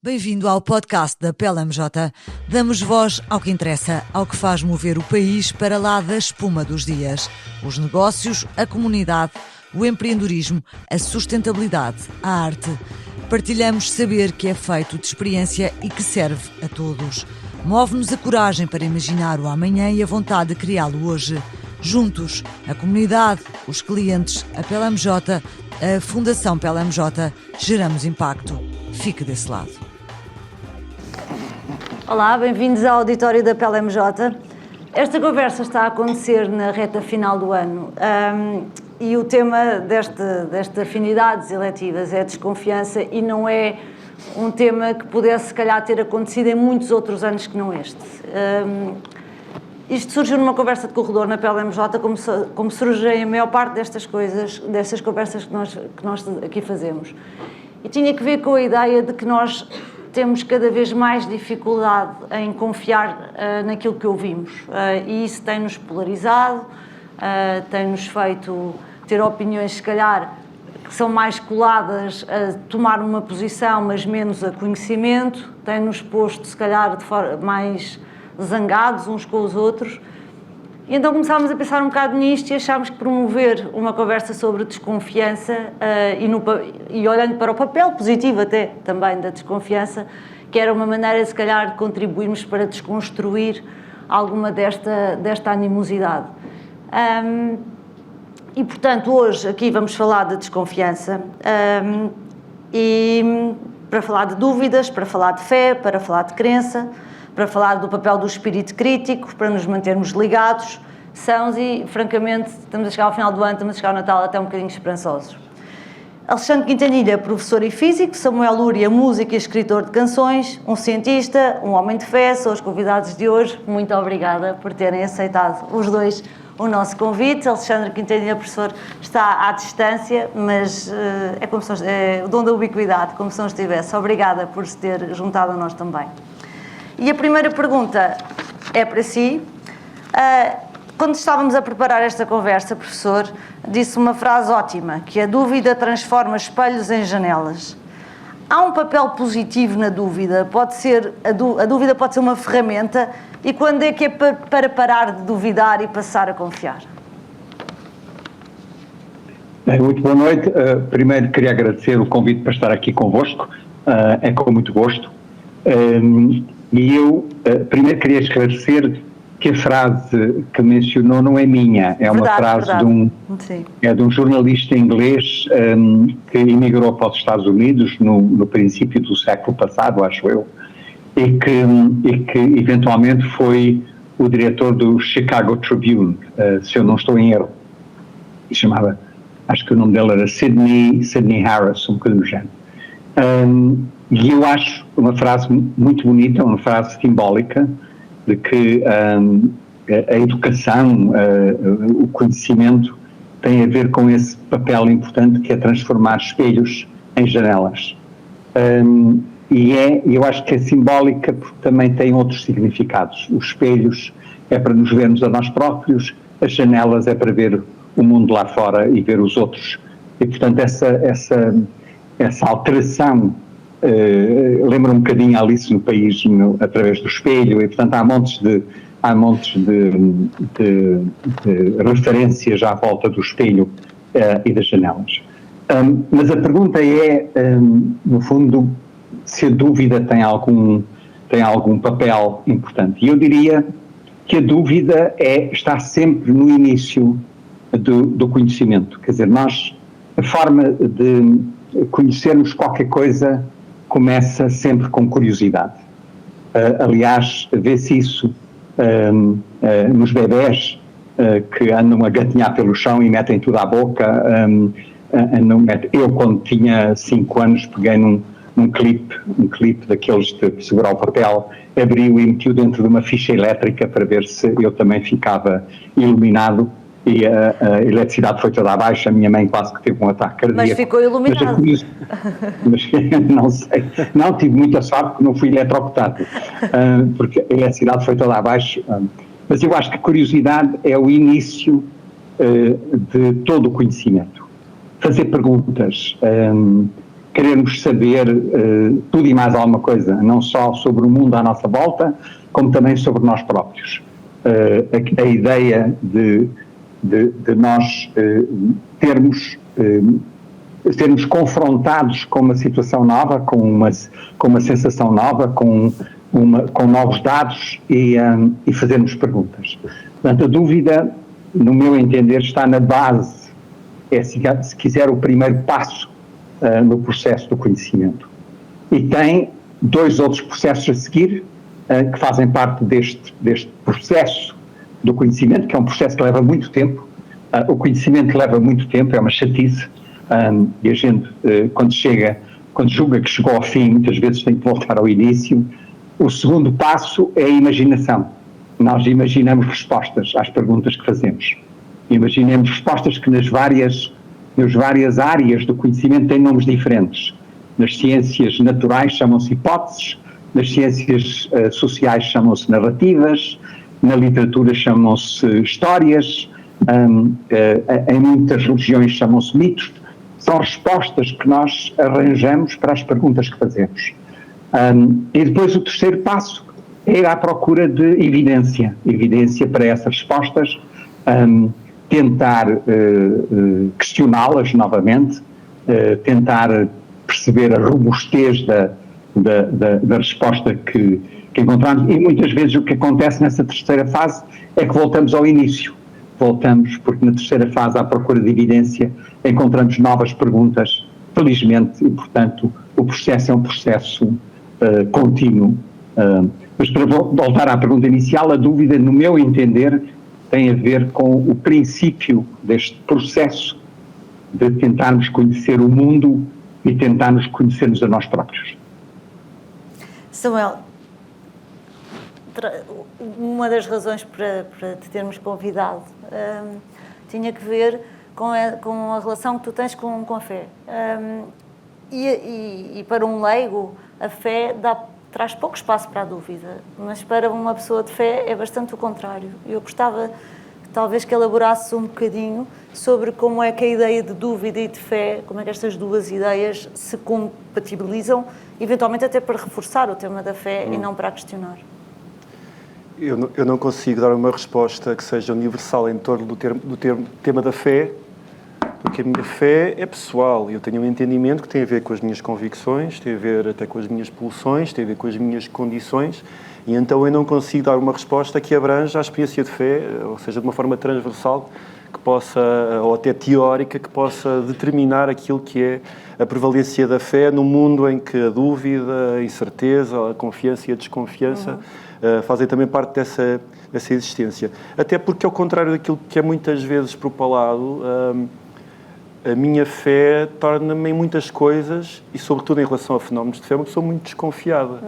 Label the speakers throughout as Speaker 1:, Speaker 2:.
Speaker 1: Bem-vindo ao podcast da PLMJ. Damos voz ao que interessa, ao que faz mover o país para lá da espuma dos dias. Os negócios, a comunidade, o empreendedorismo, a sustentabilidade, a arte. Partilhamos saber que é feito de experiência e que serve a todos. Move-nos a coragem para imaginar o amanhã e a vontade de criá-lo hoje. Juntos, a comunidade, os clientes, a PLMJ, a Fundação PLMJ, geramos impacto. Fique desse lado.
Speaker 2: Olá, bem-vindos ao auditório da PLMJ. Esta conversa está a acontecer na reta final do ano e o tema desta afinidades eletivas é a desconfiança e não é um tema que pudesse, se calhar, ter acontecido em muitos outros anos que não este. Isto surgiu numa conversa de corredor na PLMJ, como surgem a maior parte destas conversas que nós aqui fazemos. E tinha que ver com a ideia de que nós temos cada vez mais dificuldade em confiar naquilo que ouvimos. E isso tem-nos polarizado, tem-nos feito ter opiniões, se calhar, que são mais coladas a tomar uma posição, mas menos a conhecimento, tem-nos posto, se calhar, de forma mais zangados uns com os outros. E então começámos a pensar um bocado nisto e achámos que promover uma conversa sobre desconfiança e olhando para o papel positivo até também da desconfiança, que era uma maneira, se calhar, de contribuirmos para desconstruir alguma desta animosidade. E, portanto, hoje aqui vamos falar de desconfiança e para falar de dúvidas, para falar de fé, para falar de crença, para falar do papel do espírito crítico, para nos mantermos ligados, sãos e, francamente, estamos a chegar ao final do ano, estamos a chegar ao Natal até um bocadinho esperançosos. Alexandre Quintanilha, professor e físico, Samuel Lúria, músico e escritor de canções, um cientista, um homem de fé, são os convidados de hoje. Muito obrigada por terem aceitado os dois o nosso convite. Alexandre Quintanilha, professor, está à distância, mas é como se é o dom da ubiquidade, como se não estivesse. Obrigada por se ter juntado a nós também. E a primeira pergunta é para si. Quando estávamos a preparar esta conversa, professor, disse uma frase ótima, que a dúvida transforma espelhos em janelas. Há um papel positivo na dúvida? A dúvida pode ser uma ferramenta? E quando é que é para parar de duvidar e passar a confiar?
Speaker 3: Muito boa noite. Primeiro queria agradecer o convite para estar aqui convosco. É com muito gosto. E eu primeiro queria esclarecer que a frase que mencionou não é minha, é uma frase de um jornalista inglês que emigrou para os Estados Unidos no princípio do século passado, acho eu, e que eventualmente foi o diretor do Chicago Tribune, se eu não estou em erro. E chamava, acho que o nome dele era Sidney Harris, um bocadinho do género. E eu acho uma frase muito bonita, uma frase simbólica, de que a educação, o conhecimento tem a ver com esse papel importante que é transformar espelhos em janelas. Eu acho que é simbólica porque também tem outros significados. Os espelhos é para nos vermos a nós próprios, as janelas é para ver o mundo lá fora e ver os outros. E, portanto, essa alteração lembra um bocadinho a Alice no País através do espelho e, portanto, há montes de referências à volta do espelho e das janelas. Mas a pergunta é, no fundo, se a dúvida tem algum papel importante. E eu diria que a dúvida está sempre no início do conhecimento. Quer dizer, a forma de conhecermos qualquer coisa começa sempre com curiosidade. Aliás, vê-se isso nos bebés que andam a gatinhar pelo chão e metem tudo à boca. Eu, quando tinha 5 anos, peguei num clipe daqueles de segurar o papel, abri-o e meti-o dentro de uma ficha elétrica para ver se eu também ficava iluminado. E a eletricidade foi toda abaixo, a minha mãe quase que teve um ataque cardíaco.
Speaker 2: Mas ficou iluminado.
Speaker 3: Mas não sei, não tive muita sorte porque não fui eletrocutado, porque a eletricidade foi toda abaixo. Mas eu acho que a curiosidade é o início de todo o conhecimento. Fazer perguntas, querermos saber tudo e mais alguma coisa, não só sobre o mundo à nossa volta, como também sobre nós próprios. A ideia de nós sermos confrontados com uma situação nova, com uma sensação nova, com novos dados e fazermos perguntas. Portanto, a dúvida, no meu entender, está na base, se quiser, o primeiro passo no processo do conhecimento. E tem 2 outros processos a seguir, que fazem parte deste processo do conhecimento, que é um processo que leva muito tempo. O conhecimento leva muito tempo, é uma chatice, e a gente, quando julga que chegou ao fim, muitas vezes tem que voltar ao início. O segundo passo é a imaginação. Nós imaginamos respostas às perguntas que fazemos. Imaginemos respostas que nas várias áreas do conhecimento têm nomes diferentes. Nas ciências naturais chamam-se hipóteses, nas ciências sociais chamam-se narrativas, na literatura chamam-se histórias, em muitas religiões chamam-se mitos. São respostas que nós arranjamos para as perguntas que fazemos. E depois o terceiro passo é ir à procura de evidência para essas respostas, tentar questioná-las novamente, tentar perceber a robustez da resposta que encontramos, e muitas vezes o que acontece nessa terceira fase é que voltamos ao início. Voltamos porque na terceira fase, à procura de evidência, encontramos novas perguntas, felizmente, e portanto o processo é um processo contínuo. Mas para voltar à pergunta inicial, a dúvida, no meu entender, tem a ver com o princípio deste processo de tentarmos conhecer o mundo e tentarmos conhecermos a nós próprios.
Speaker 2: Samuel, uma das razões para te termos convidado tinha que ver com a relação que tu tens com a fé. E para um leigo, a fé traz pouco espaço para a dúvida, mas para uma pessoa de fé é bastante o contrário. Eu gostava, talvez, que elaborasse um bocadinho sobre como é que a ideia de dúvida e de fé, como é que estas duas ideias se compatibilizam, eventualmente até para reforçar o tema da fé e não para a questionar.
Speaker 4: Eu não consigo dar uma resposta que seja universal em torno do tema da fé, porque a minha fé é pessoal. Eu tenho um entendimento que tem a ver com as minhas convicções, tem a ver até com as minhas pulsões, tem a ver com as minhas condições, e então eu não consigo dar uma resposta que abranja a experiência de fé, ou seja, de uma forma transversal, que possa, ou até teórica, que possa determinar aquilo que é a prevalência da fé num mundo em que a dúvida, a incerteza, a confiança e a desconfiança fazem também parte dessa existência. Até porque, ao contrário daquilo que é muitas vezes propalado, a minha fé torna-me em muitas coisas, e sobretudo em relação a fenómenos de fé, uma pessoa muito desconfiada.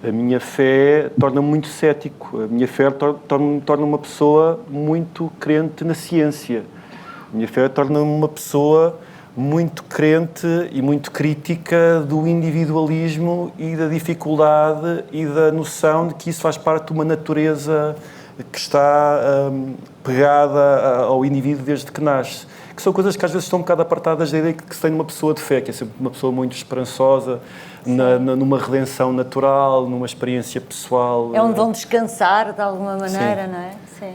Speaker 4: A minha fé torna-me muito cético. A minha fé torna-me uma pessoa muito crente na ciência. A minha fé torna-me uma pessoa muito crente e muito crítica do individualismo e da dificuldade e da noção de que isso faz parte de uma natureza que está pegada ao indivíduo desde que nasce. Que são coisas que às vezes estão um bocado apartadas da ideia que se tem numa pessoa de fé, que é sempre uma pessoa muito esperançosa, numa redenção natural, numa experiência pessoal.
Speaker 2: É onde vão descansar, de alguma maneira,
Speaker 4: sim.
Speaker 2: Não é?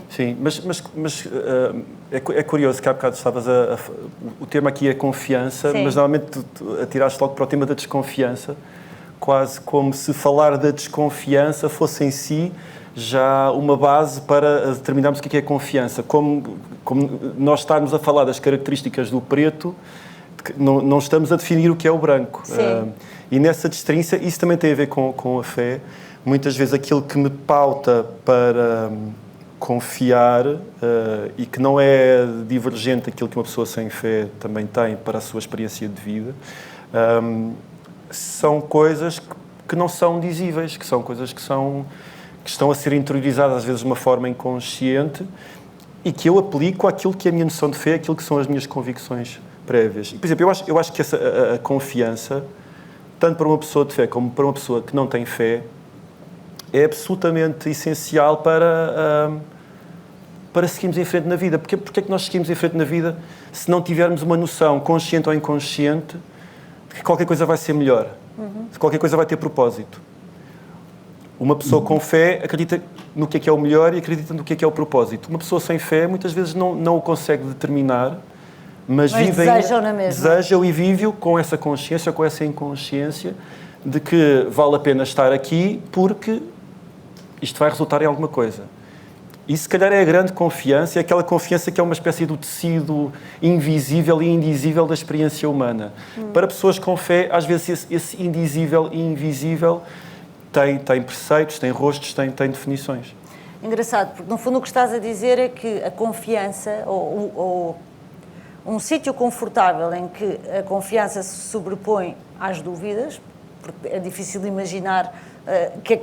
Speaker 4: Sim, mas é curioso que há bocado estavas o tema aqui é confiança, sim. Mas normalmente tu atiraste logo para o tema da desconfiança, quase como se falar da desconfiança fosse em si já uma base para determinarmos o que é confiança. Como nós estarmos a falar das características do preto, não estamos a definir o que é o branco. E nessa distinção, isso também tem a ver com a fé. Muitas vezes aquilo que me pauta para confiar e que não é divergente daquilo que uma pessoa sem fé também tem para a sua experiência de vida, são coisas que não são dizíveis, que são coisas que estão a ser interiorizadas às vezes de uma forma inconsciente e que eu aplico àquilo que é a minha noção de fé, àquilo que são as minhas convicções prévias. E, por exemplo, eu acho que a confiança, tanto para uma pessoa de fé como para uma pessoa que não tem fé, é absolutamente essencial para para seguirmos em frente na vida. Porque é que nós seguimos em frente na vida se não tivermos uma noção, consciente ou inconsciente, de que qualquer coisa vai ser melhor, de qualquer coisa vai ter propósito? Uma pessoa com fé acredita no que é o melhor e acredita no que é o propósito. Uma pessoa sem fé muitas vezes não o consegue determinar, mas deseja-o e vive-o com essa consciência ou com essa inconsciência de que vale a pena estar aqui porque isto vai resultar em alguma coisa. E se calhar é a grande confiança, é aquela confiança que é uma espécie do tecido invisível e indizível da experiência humana. Para pessoas com fé, às vezes esse indizível e invisível tem preceitos, tem rostos, tem definições.
Speaker 2: Engraçado, porque no fundo o que estás a dizer é que a confiança, ou um sítio confortável em que a confiança se sobrepõe às dúvidas, porque é difícil imaginar que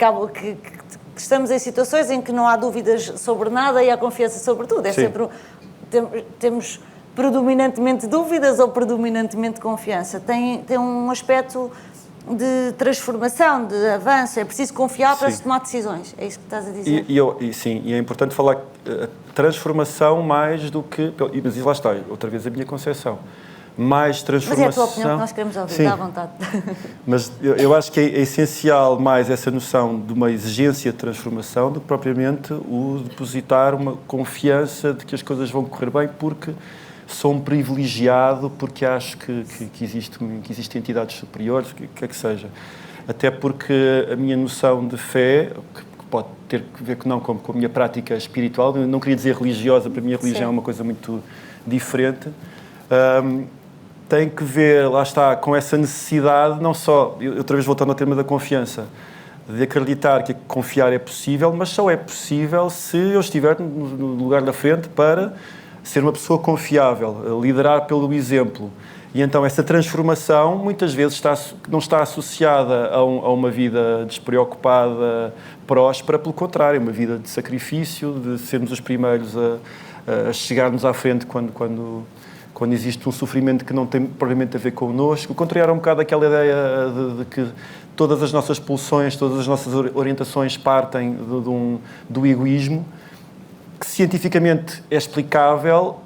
Speaker 2: estamos em situações em que não há dúvidas sobre nada e há confiança sobre tudo. É sempre, temos predominantemente dúvidas ou predominantemente confiança. Tem um aspecto de transformação, de avanço, é preciso confiar para se tomar decisões, é isso que estás a dizer?
Speaker 4: E é importante falar a transformação mais do que... Mas lá está, outra vez a minha concepção. Mais transformação...
Speaker 2: Mas é a tua opinião que nós queremos ouvir, dá à vontade.
Speaker 4: Mas eu acho que é essencial mais essa noção de uma exigência de transformação do que propriamente o depositar uma confiança de que as coisas vão correr bem porque sou um privilegiado, porque acho que existem entidades superiores, o que é que seja. Até porque a minha noção de fé, que pode ter a ver com a minha prática espiritual, eu não queria dizer religiosa, para mim a religião é uma coisa muito diferente, tem que ver, lá está, com essa necessidade, não só, outra vez voltando ao tema da confiança, de acreditar que confiar é possível, mas só é possível se eu estiver no lugar da frente para ser uma pessoa confiável, liderar pelo exemplo. E então essa transformação muitas vezes não está associada a uma vida despreocupada, próspera, pelo contrário, é uma vida de sacrifício, de sermos os primeiros a chegarmos à frente quando existe um sofrimento que não tem propriamente a ver connosco. Contrariar um bocado aquela ideia de que todas as nossas pulsões, todas as nossas orientações partem do egoísmo, que cientificamente é explicável,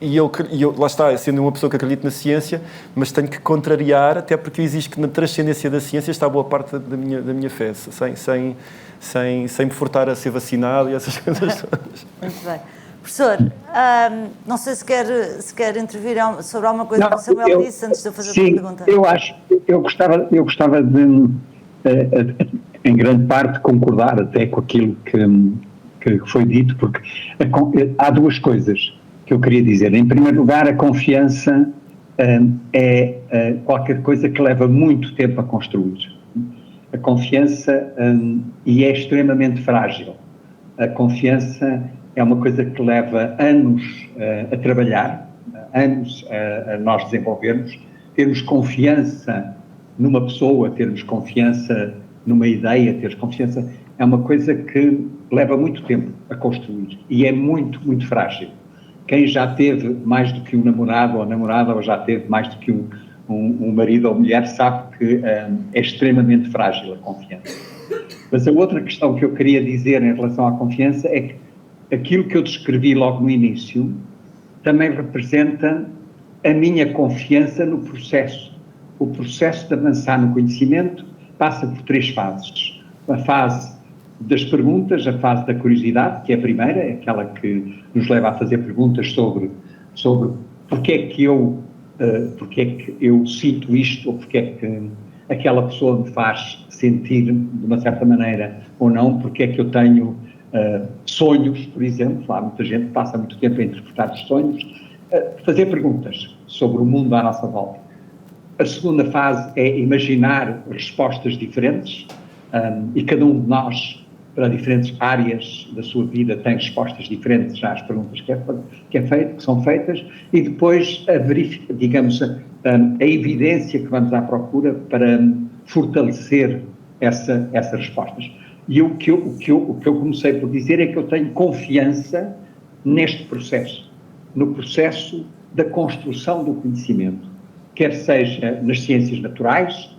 Speaker 4: e eu lá está, sendo uma pessoa que acredita na ciência, mas tenho que contrariar, até porque existe que na transcendência da ciência está boa parte da minha fé, sem me furtar a ser vacinado e essas coisas todas.
Speaker 2: Muito bem. Professor, não sei se quer intervir sobre alguma coisa que o Samuel disse antes de eu fazer a pergunta.
Speaker 3: Eu gostava de, em grande parte, concordar até com aquilo que foi dito, porque há duas coisas que eu queria dizer. Em primeiro lugar, a confiança é qualquer coisa que leva muito tempo a construir. A confiança e é extremamente frágil. A confiança é uma coisa que leva anos a trabalhar, anos a nós desenvolvermos, termos confiança numa pessoa, termos confiança numa ideia, termos confiança, é uma coisa que leva muito tempo a construir e é muito, muito frágil. Quem já teve mais do que um namorado ou namorada, ou já teve mais do que um marido ou mulher, sabe que é extremamente frágil a confiança. Mas a outra questão que eu queria dizer em relação à confiança é que aquilo que eu descrevi logo no início também representa a minha confiança no processo. O processo de avançar no conhecimento passa por 3 fases. A fase das perguntas, a fase da curiosidade, que é a primeira, é aquela que nos leva a fazer perguntas sobre porque é que eu sinto isto, ou porque é que aquela pessoa me faz sentir de uma certa maneira ou não, porque é que eu tenho sonhos, por exemplo. Há muita gente que passa muito tempo a interpretar os sonhos, fazer perguntas sobre o mundo à nossa volta. A segunda fase é imaginar respostas diferentes, e cada um de nós, para diferentes áreas da sua vida, tem respostas diferentes às perguntas que são feitas, e depois a evidência que vamos à procura para fortalecer essas respostas. E o que eu comecei por dizer é que eu tenho confiança neste processo, no processo da construção do conhecimento, quer seja nas ciências naturais,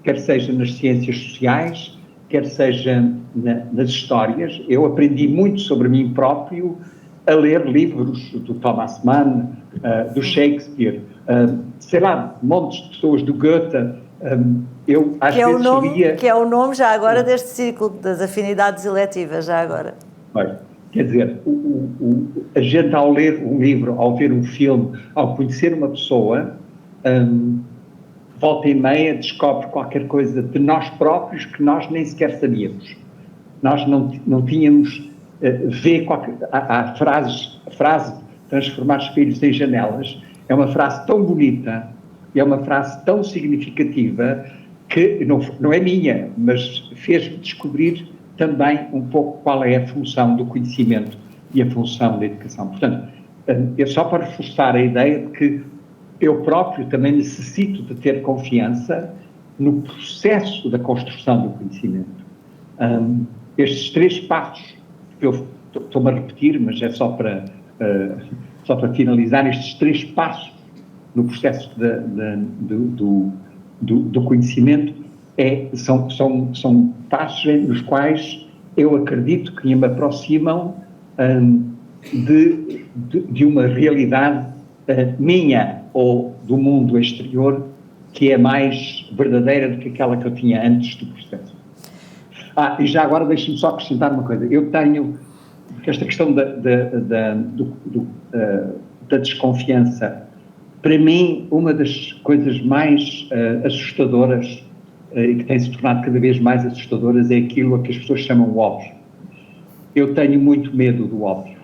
Speaker 3: quer seja nas ciências sociais, quer seja nas histórias. Eu aprendi muito sobre mim próprio a ler livros do Thomas Mann, do Shakespeare, sei lá, montes de pessoas, do Goethe. Eu às vezes lia...
Speaker 2: Que é o nome já agora deste ciclo das afinidades eletivas, já agora.
Speaker 3: Bem, quer dizer, a gente ao ler um livro, ao ver um filme, ao conhecer uma pessoa, volta e meia descobre qualquer coisa de nós próprios que nós nem sequer sabíamos. Nós não tínhamos... a frase transformar espelhos em janelas é uma frase tão bonita e é uma frase tão significativa que não é minha, mas fez-me descobrir também um pouco qual é a função do conhecimento e a função da educação. Portanto, é só para reforçar a ideia de que eu próprio também necessito de ter confiança no processo da construção do conhecimento. Estes 3 passos, eu estou-me a repetir, mas é só para finalizar, estes 3 passos no processo do conhecimento são passos nos quais eu acredito que me aproximam de uma realidade minha ou do mundo exterior que é mais verdadeira do que aquela que eu tinha antes do processo. E já agora deixe-me só acrescentar uma coisa. Eu tenho esta questão da desconfiança. Para mim, uma das coisas mais assustadoras e que tem-se tornado cada vez mais assustadoras é aquilo a que as pessoas chamam o óbvio. Eu tenho muito medo do óbvio.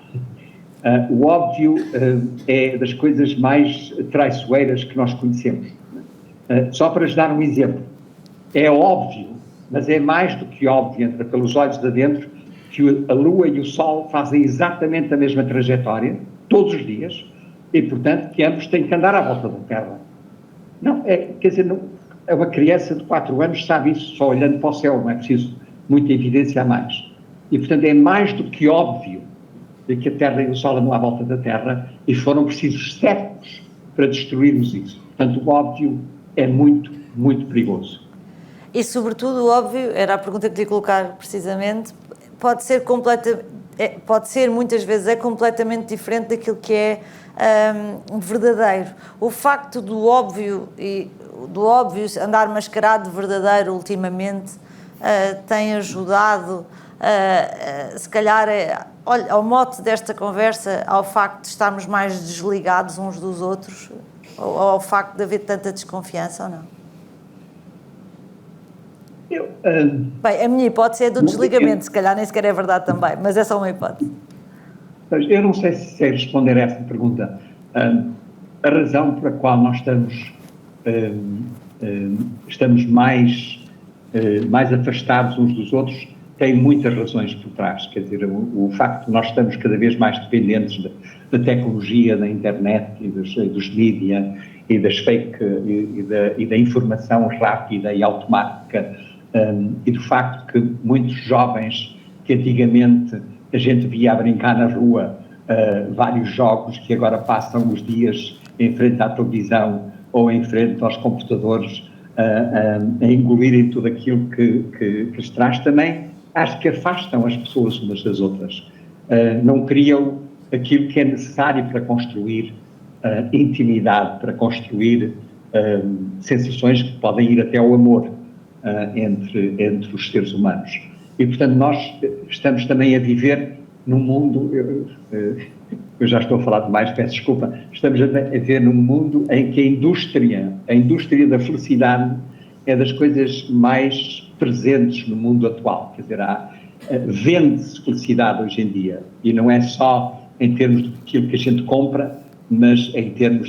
Speaker 3: O óbvio é das coisas mais traiçoeiras que nós conhecemos. Só para lhes dar um exemplo. É óbvio, mas é mais do que óbvio, entra pelos olhos de dentro, que a Lua e o Sol fazem exatamente a mesma trajetória, todos os dias, e, portanto, que ambos têm que andar à volta da Terra. Não, quer dizer, uma criança de 4 anos sabe isso só olhando para o céu, não é preciso muita evidência a mais. E, portanto, é mais do que óbvio que a Terra e o Sol andam à volta da Terra e foram precisos séculos para destruirmos isso. Portanto, o óbvio é muito, muito perigoso.
Speaker 2: E, sobretudo, o óbvio, era a pergunta que te ia colocar precisamente, pode ser muitas vezes completamente diferente daquilo que é verdadeiro. O facto do óbvio andar mascarado de verdadeiro ultimamente tem ajudado, se calhar, olha, ao mote desta conversa, ao facto de estarmos mais desligados uns dos outros, ou ao facto de haver tanta desconfiança, ou não? Bem, a minha hipótese é do desligamento, se calhar nem sequer é verdade também, mas é só uma hipótese.
Speaker 3: Eu não sei se sei responder a essa pergunta. A razão por a qual nós estamos mais afastados uns dos outros tem muitas razões por trás. Quer dizer, o facto de nós estamos cada vez mais dependentes da tecnologia, da internet e dos mídia e das fake e da informação rápida e automática, e do facto que muitos jovens que antigamente a gente via a brincar na rua, vários jogos que agora passam os dias em frente à televisão ou em frente aos computadores a engolirem tudo aquilo que lhes traz, também acho que afastam as pessoas umas das outras. Não criam aquilo que é necessário para construir intimidade, para construir sensações que podem ir até ao amor entre os seres humanos. E, portanto, nós estamos também a viver num mundo, eu já estou a falar demais, peço desculpa, estamos a viver num mundo em que a indústria da felicidade é das coisas mais presentes no mundo atual. Quer dizer, vende-se felicidade hoje em dia, e não é só em termos daquilo que a gente compra, mas em termos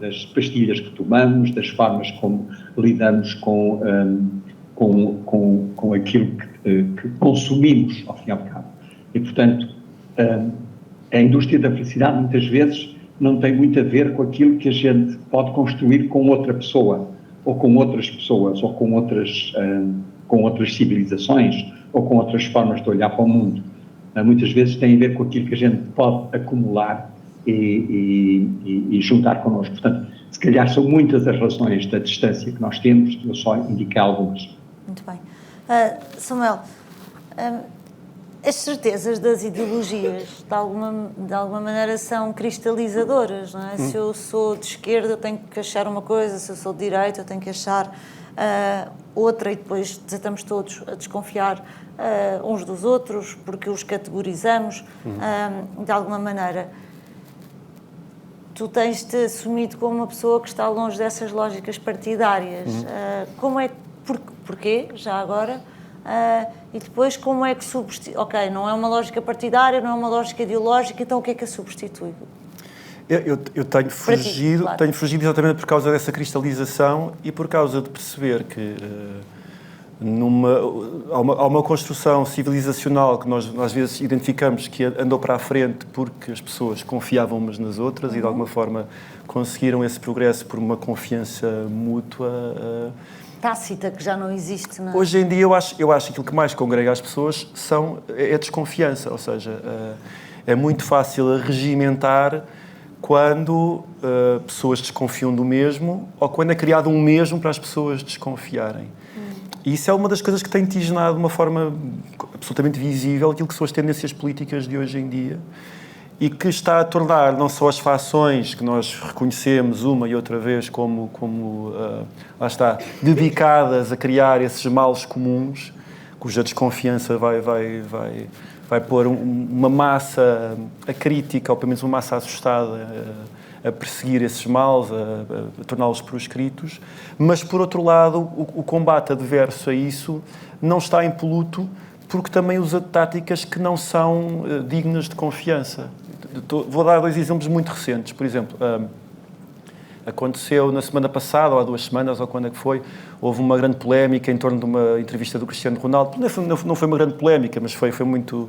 Speaker 3: das pastilhas que tomamos, das formas como lidamos com aquilo que consumimos, ao fim e ao cabo. E, portanto, a indústria da felicidade muitas vezes não tem muito a ver com aquilo que a gente pode construir com outra pessoa, ou com outras pessoas, ou com outras civilizações, ou com outras formas de olhar para o mundo. Muitas vezes tem a ver com aquilo que a gente pode acumular e juntar connosco. Portanto, se calhar são muitas as razões da distância que nós temos, eu só indiquei algumas.
Speaker 2: Muito bem. Samuel, As certezas das ideologias, de alguma maneira, são cristalizadoras, não é? Se eu sou de esquerda, eu tenho que achar uma coisa, se eu sou de direita, eu tenho que achar outra, e depois estamos todos a desconfiar uns dos outros, porque os categorizamos, de alguma maneira. Tu tens-te assumido como uma pessoa que está longe dessas lógicas partidárias. Porquê, já agora? E depois, como é que substitui? Ok, não é uma lógica partidária, não é uma lógica ideológica, então o que é que a substitui?
Speaker 4: Eu tenho fugido, claro. Tenho fugido exatamente por causa dessa cristalização e por causa de perceber que há uma construção civilizacional que nós às vezes identificamos que andou para a frente porque as pessoas confiavam umas nas outras e de alguma forma conseguiram esse progresso por uma confiança mútua.
Speaker 2: Tácita, que já não existe, não é?
Speaker 4: Hoje em dia eu acho que aquilo que mais congrega as pessoas é a desconfiança, ou seja, é muito fácil regimentar quando pessoas desconfiam do mesmo ou quando é criado um mesmo para as pessoas desconfiarem. E isso é uma das coisas que tem tisnado de uma forma absolutamente visível aquilo que são as tendências políticas de hoje em dia e que está a tornar não só as fações que nós reconhecemos uma e outra vez como lá está, dedicadas a criar esses males comuns, cuja desconfiança vai pôr uma massa acrítica, ou pelo menos uma massa assustada, a perseguir esses males, a torná-los proscritos, mas, por outro lado, o combate adverso a isso não está impoluto porque também usa táticas que não são dignas de confiança. Vou dar 2 exemplos muito recentes. Por exemplo, aconteceu na semana passada, ou há 2 semanas, ou quando é que foi, houve uma grande polémica em torno de uma entrevista do Cristiano Ronaldo. Não foi uma grande polémica, mas foi muito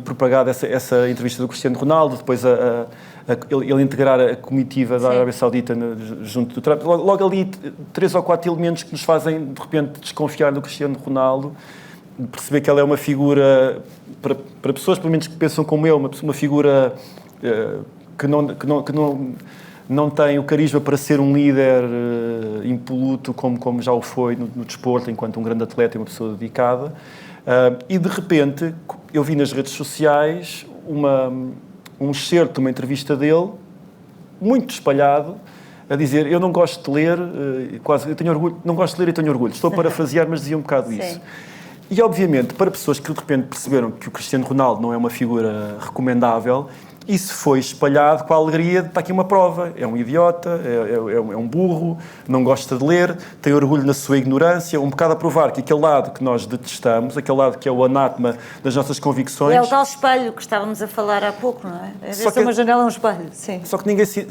Speaker 4: propagada essa entrevista do Cristiano Ronaldo, depois ele integrar a comitiva da Arábia Saudita junto do Trump. Logo ali 3 ou 4 elementos que nos fazem, de repente, desconfiar do Cristiano Ronaldo, perceber que ela é uma figura, para pessoas, pelo menos que pensam como eu, uma figura que não tem o carisma para ser um líder impoluto como já o foi no desporto, enquanto um grande atleta e uma pessoa dedicada. E, de repente, eu vi nas redes sociais um excerto de uma entrevista dele, muito espalhado, a dizer: eu não gosto de ler, eu tenho orgulho, não gosto de ler e tenho orgulho. Estou a parafrasear, mas dizia um bocado isso. E, obviamente, para pessoas que de repente perceberam que o Cristiano Ronaldo não é uma figura recomendável, isso foi espalhado com a alegria de: está aqui uma prova, é um idiota, é um burro, não gosta de ler, tem orgulho na sua ignorância, um bocado a provar que aquele lado que nós detestamos, aquele lado que é o anátema das nossas convicções...
Speaker 2: É o tal espelho que estávamos a falar há pouco, não é? Uma janela é um espelho, sim.
Speaker 4: Só que ninguém se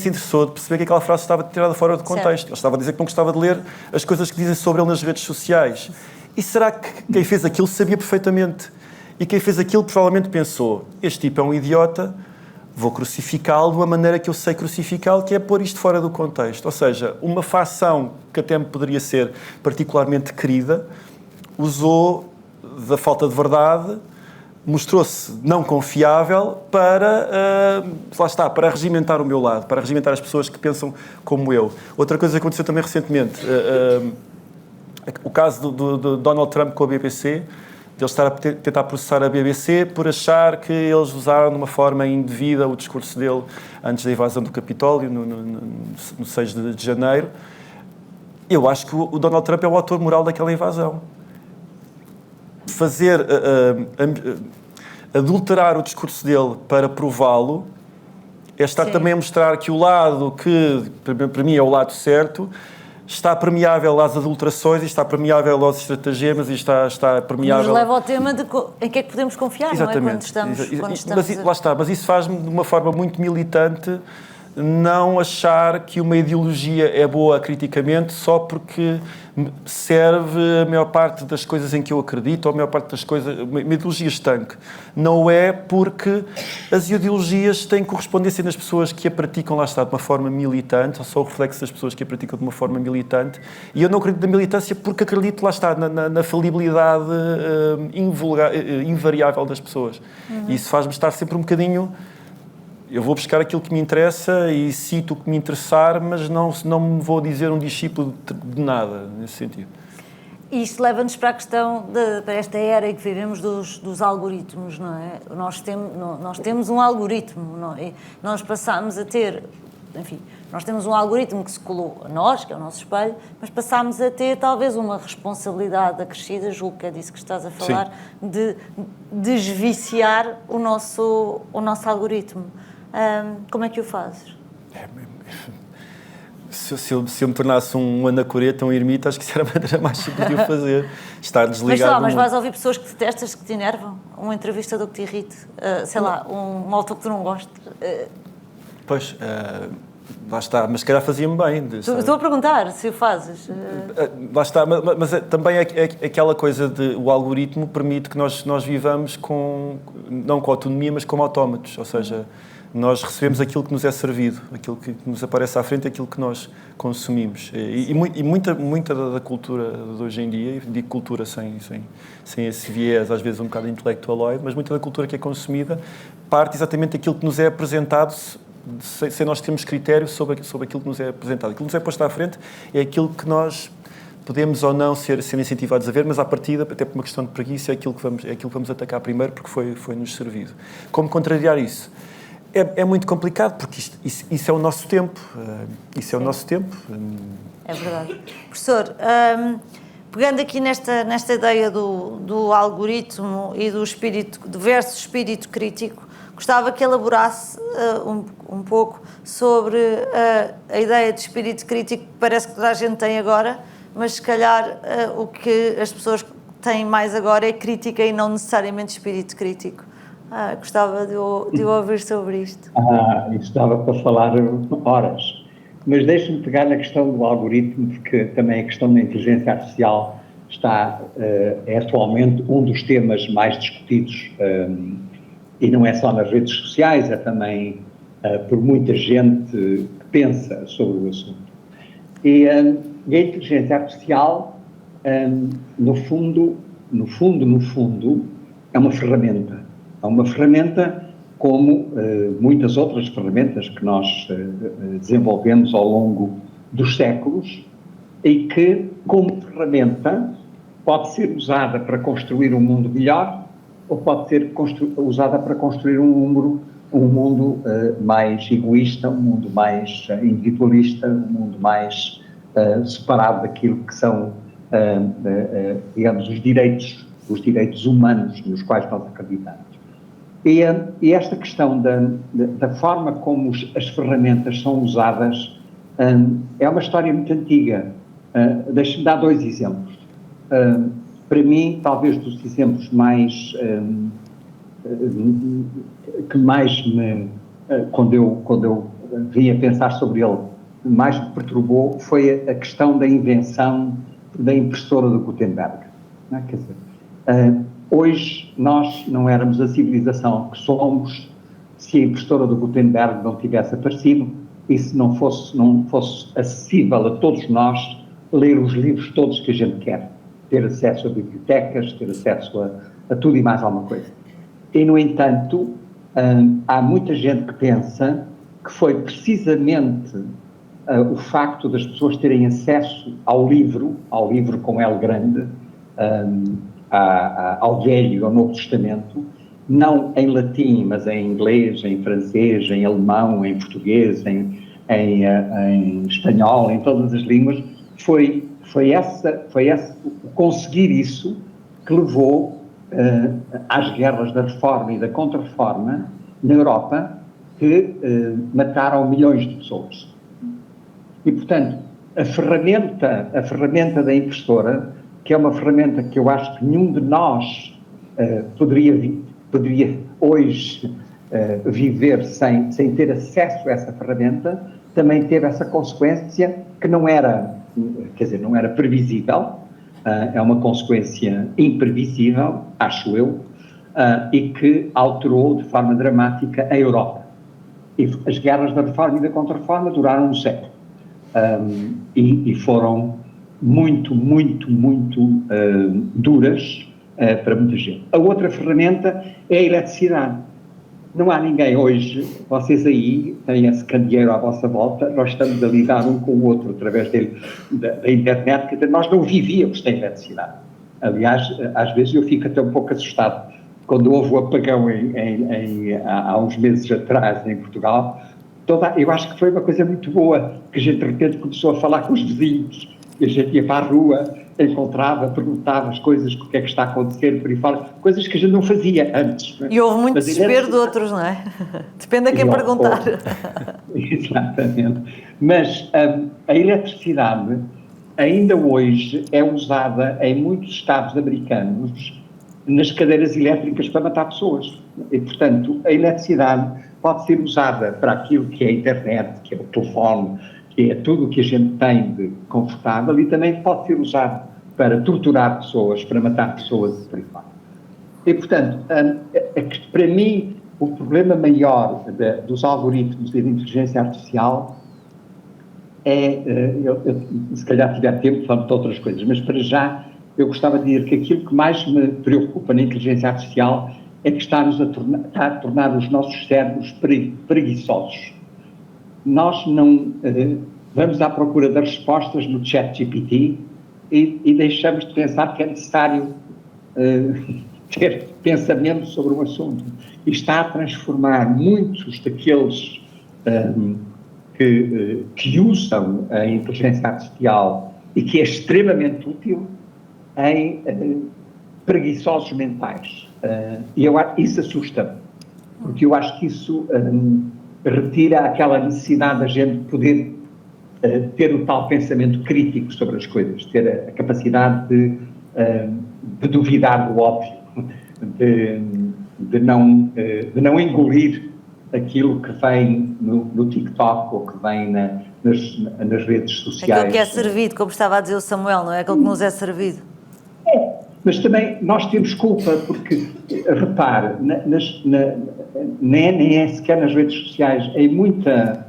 Speaker 4: interessou de perceber que aquela frase estava tirada fora de contexto. Ele estava a dizer que não gostava de ler as coisas que dizem sobre ele nas redes sociais. E será que quem fez aquilo sabia perfeitamente? E quem fez aquilo provavelmente pensou: este tipo é um idiota, vou crucificá-lo de uma maneira que eu sei crucificá-lo, que é pôr isto fora do contexto. Ou seja, uma facção que até me poderia ser particularmente querida, usou da falta de verdade, mostrou-se não confiável para regimentar o meu lado, para regimentar as pessoas que pensam como eu. Outra coisa que aconteceu também recentemente, o caso do Donald Trump com a BBC, de ele estar a tentar processar a BBC por achar que eles usaram de uma forma indevida o discurso dele antes da invasão do Capitólio, no 6 de janeiro. Eu acho que o Donald Trump é o autor moral daquela invasão. Adulterar o discurso dele para prová-lo é estar também a mostrar que o lado que, para mim, é o lado certo, está permeável às adulterações e está permeável aos estratagemas e está permeável...
Speaker 2: Nos leva ao tema de em que é que podemos confiar,
Speaker 4: exatamente,
Speaker 2: não é? Quando estamos
Speaker 4: mas lá está, mas isso faz-me de uma forma muito militante não achar que uma ideologia é boa criticamente só porque serve a maior parte das coisas em que eu acredito, ou a maior parte das coisas... Uma ideologia estanque. Não é porque as ideologias têm correspondência nas pessoas que a praticam, lá está, de uma forma militante, ou só o reflexo das pessoas que a praticam de uma forma militante. E eu não acredito na militância porque acredito, lá está, na falibilidade invariável das pessoas. E isso faz-me estar sempre um bocadinho... Eu vou buscar aquilo que me interessa e cito o que me interessar, mas não me vou dizer um discípulo de nada, nesse sentido.
Speaker 2: E isto leva-nos para a questão, para esta era em que vivemos dos algoritmos, não é? Nós temos um algoritmo, não é? Nós passamos a ter, enfim, nós temos um algoritmo que se colou a nós, que é o nosso espelho, mas passámos a ter talvez uma responsabilidade acrescida, julgo que é disso que estás a falar, de desviciar o nosso algoritmo. Como é que o fazes?
Speaker 4: Se eu me tornasse um anacoreta, um ermita, acho que isso era a maneira mais simples de o fazer. Estar desligado.
Speaker 2: Mas vais ouvir pessoas que detestas, que te enervam? Uma entrevistador que te irrite? Sei lá, um autor que tu não gostes?
Speaker 4: Pois, lá está, mas se calhar fazia-me bem.
Speaker 2: Estou a perguntar se o fazes.
Speaker 4: Lá está, mas também é aquela coisa de o algoritmo permite que nós vivamos não com autonomia, mas como autómatos, ou seja, nós recebemos aquilo que nos é servido, aquilo que nos aparece à frente, aquilo que nós consumimos. E muita da cultura de hoje em dia, digo cultura sem esse viés, às vezes um bocado intelectualoide, mas muita da cultura que é consumida parte exatamente daquilo que nos é apresentado, sem nós termos critério sobre aquilo que nos é apresentado. Aquilo que nos é posto à frente é aquilo que nós podemos ou não ser incentivados a ver, mas à partida, até por uma questão de preguiça, é aquilo que vamos atacar primeiro porque foi-nos servido. Como contrariar isso? É muito complicado, porque isso é o nosso tempo. Isso é o nosso tempo.
Speaker 2: É verdade. Professor, pegando aqui nesta ideia do algoritmo e do versus espírito crítico, gostava que elaborasse um pouco sobre a ideia de espírito crítico que parece que toda a gente tem agora, mas se calhar o que as pessoas têm mais agora é crítica e não necessariamente espírito crítico. Gostava de ouvir sobre isto.
Speaker 3: Isso dava para falar horas. Mas deixe-me pegar na questão do algoritmo, porque também a questão da inteligência artificial é atualmente um dos temas mais discutidos, e não é só nas redes sociais, é também por muita gente que pensa sobre o assunto. E a inteligência artificial, no fundo, é uma ferramenta. É uma ferramenta como muitas outras ferramentas que nós desenvolvemos ao longo dos séculos e que, como ferramenta, pode ser usada para construir um mundo melhor ou pode ser usada para construir um mundo mais egoísta, um mundo mais individualista, um mundo mais separado daquilo que são, digamos, os direitos humanos nos quais nós acreditamos. E esta questão da forma como as ferramentas são usadas é uma história muito antiga. Deixe-me dar 2 exemplos. Para mim, talvez dos exemplos que mais quando eu vim a pensar sobre ele, mais me perturbou, foi a questão da invenção da impressora do Gutenberg. Não é? Quer dizer, hoje nós não éramos a civilização que somos se a impressora do Gutenberg não tivesse aparecido e se não fosse acessível a todos nós ler os livros todos que a gente quer, ter acesso a bibliotecas, ter acesso a tudo e mais alguma coisa. E, no entanto, há muita gente que pensa que foi precisamente o facto das pessoas terem acesso ao livro com L grande, ao Velho, ao Novo Testamento, não em latim, mas em inglês, em francês, em alemão, em português, em espanhol, em todas as línguas, foi conseguir isso que levou às guerras da Reforma e da Contra-Reforma na Europa, que mataram milhões de pessoas. E, portanto, a ferramenta da impressora, que é uma ferramenta que eu acho que nenhum de nós poderia hoje viver sem ter acesso a essa ferramenta, também teve essa consequência que não era previsível, é uma consequência imprevisível, acho eu, e que alterou de forma dramática a Europa. E as guerras da Reforma e da Contra-Reforma duraram um século e foram muito duras para muita gente. A outra ferramenta é a eletricidade. não há ninguém hoje, vocês aí têm esse candeeiro à vossa volta, nós estamos a lidar um com o outro através da internet, quer dizer, nós não vivíamos sem eletricidade. Aliás, às vezes eu fico até um pouco assustado. Quando houve o apagão há uns meses atrás em Portugal, eu acho que foi uma coisa muito boa, que a gente de repente começou a falar com os vizinhos, e a gente ia para a rua, encontrava, perguntava as coisas, o que é que está a acontecer, por aí fora, coisas que a gente não fazia antes. Não é?
Speaker 2: E houve muito desespero de outros, não é? Depende a quem perguntar.
Speaker 3: Exatamente. Mas a eletricidade ainda hoje é usada em muitos estados americanos nas cadeiras elétricas para matar pessoas. E, portanto, a eletricidade pode ser usada para aquilo que é a internet, que é o telefone, que é tudo o que a gente tem de confortável, e também pode ser usado para torturar pessoas, para matar pessoas e por aí fora. E, portanto, para mim, o problema maior dos algoritmos e da inteligência artificial eu se calhar tiver tempo, falando de outras coisas, mas para já eu gostava de dizer que aquilo que mais me preocupa na inteligência artificial é que está a tornar os nossos cérebros preguiçosos. Nós não vamos à procura das respostas no ChatGPT e deixamos de pensar que é necessário ter pensamento sobre um assunto. E está a transformar muitos daqueles que usam a inteligência artificial e que é extremamente útil em preguiçosos mentais. E isso assusta-me, porque eu acho que isso retira aquela necessidade da gente poder ter o tal pensamento crítico sobre as coisas, ter a capacidade de duvidar do óbvio, de não engolir aquilo que vem no TikTok ou que vem nas redes sociais.
Speaker 2: Aquilo que é servido, como estava a dizer o Samuel, não é? Aquilo que nos é servido.
Speaker 3: Mas também nós temos culpa, porque, repare, nem é sequer nas redes sociais, em muita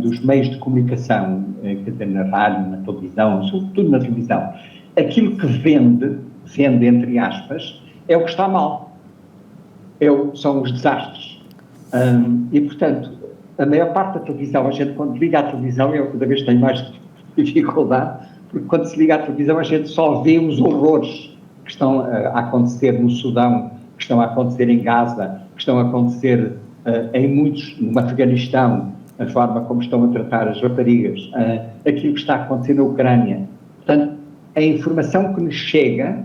Speaker 3: dos meios de comunicação, quer dizer, na rádio, na televisão, sobretudo na televisão, aquilo que vende, entre aspas, é o que está mal. São os desastres. E, portanto, a maior parte da televisão, a gente quando liga à televisão, eu cada vez tenho mais dificuldade, porque quando se liga à televisão a gente só vê os horrores que estão a acontecer no Sudão, que estão a acontecer em Gaza, que estão a acontecer no Afeganistão, a forma como estão a tratar as raparigas, aquilo que está a acontecer na Ucrânia. Portanto, a informação que nos chega,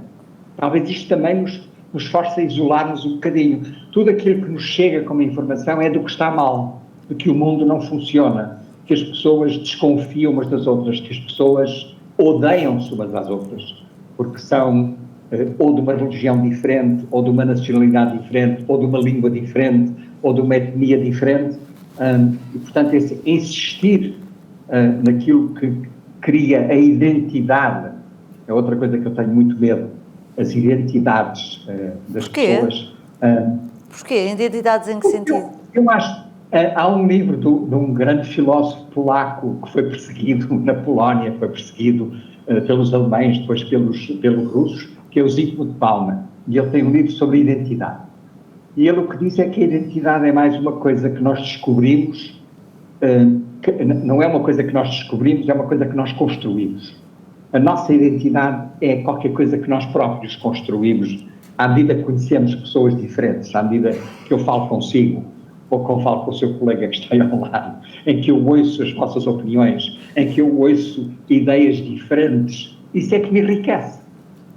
Speaker 3: talvez isto também nos force a isolar-nos um bocadinho. Tudo aquilo que nos chega como informação é do que está mal, de que o mundo não funciona, que as pessoas desconfiam umas das outras, que as pessoas odeiam-se umas às outras, porque são ou de uma religião diferente, ou de uma nacionalidade diferente, ou de uma língua diferente, ou de uma etnia diferente. E, portanto, esse insistir naquilo que cria a identidade é outra coisa que eu tenho muito medo. As identidades das pessoas.
Speaker 2: Porquê? Identidades em que sentido?
Speaker 3: Eu acho. Há um livro de um grande filósofo polaco que foi perseguido na Polónia, foi perseguido pelos alemães, depois pelos russos, que é o Zygmunt Bauman. E ele tem um livro sobre identidade. E ele o que diz é que a identidade é mais uma coisa que nós descobrimos, não é uma coisa que nós descobrimos, é uma coisa que nós construímos. A nossa identidade é qualquer coisa que nós próprios construímos à medida que conhecemos pessoas diferentes, à medida que eu falo consigo, ou que eu falo com o seu colega que está aí ao lado, em que eu ouço as vossas opiniões, em que eu ouço ideias diferentes. Isso é que me enriquece.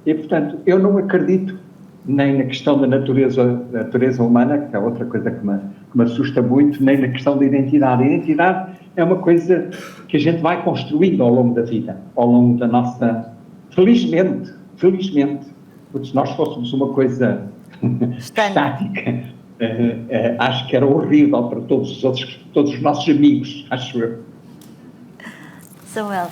Speaker 3: E, portanto, eu não acredito nem na questão da natureza humana, que é outra coisa que me assusta muito, nem na questão da identidade. A identidade é uma coisa que a gente vai construindo ao longo da vida, ao longo da nossa... Felizmente, porque se nós fôssemos uma coisa estática, acho que era horrível para todos os nossos amigos, acho eu.
Speaker 2: Samuel,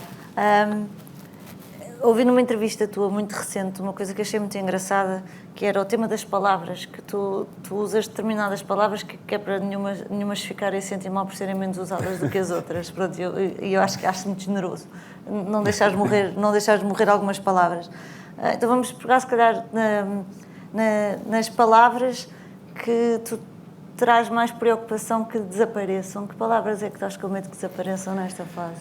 Speaker 2: ouvi numa entrevista tua muito recente uma coisa que achei muito engraçada, que era o tema das palavras, que tu usas determinadas palavras que é para nenhumas ficarem a sentir mal por serem menos usadas do que as outras. Pronto, eu acho muito generoso não deixares morrer algumas palavras. Então vamos pegar se calhar nas palavras que tu traz mais preocupação que desapareçam? Que palavras é que estás com medo que desapareçam nesta fase?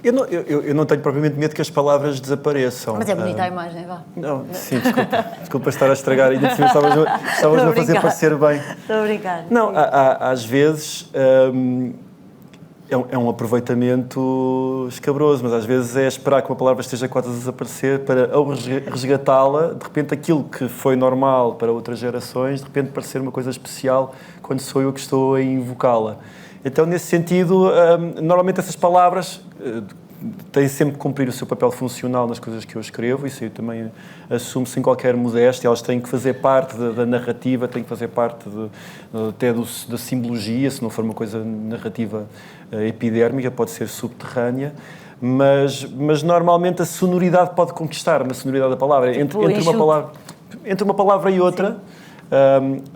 Speaker 4: Eu não tenho propriamente medo que as palavras desapareçam.
Speaker 2: Mas é bonita a imagem, vá.
Speaker 4: Não, sim, desculpa estar a estragar, ainda por cima estavas a fazer parecer bem.
Speaker 2: Estou a brincar.
Speaker 4: Não, às vezes é um aproveitamento escabroso, mas às vezes é esperar que uma palavra esteja quase a desaparecer para, ao resgatá-la, de repente aquilo que foi normal para outras gerações, de repente parecer uma coisa especial quando sou eu que estou a invocá-la. Então, nesse sentido, normalmente essas palavras têm sempre que cumprir o seu papel funcional nas coisas que eu escrevo, isso eu também assumo sem qualquer modéstia, elas têm que fazer parte da narrativa, têm que fazer parte até da simbologia, se não for uma coisa narrativa epidérmica, pode ser subterrânea, mas normalmente a sonoridade pode conquistar, na sonoridade da palavra, entre uma palavra e outra.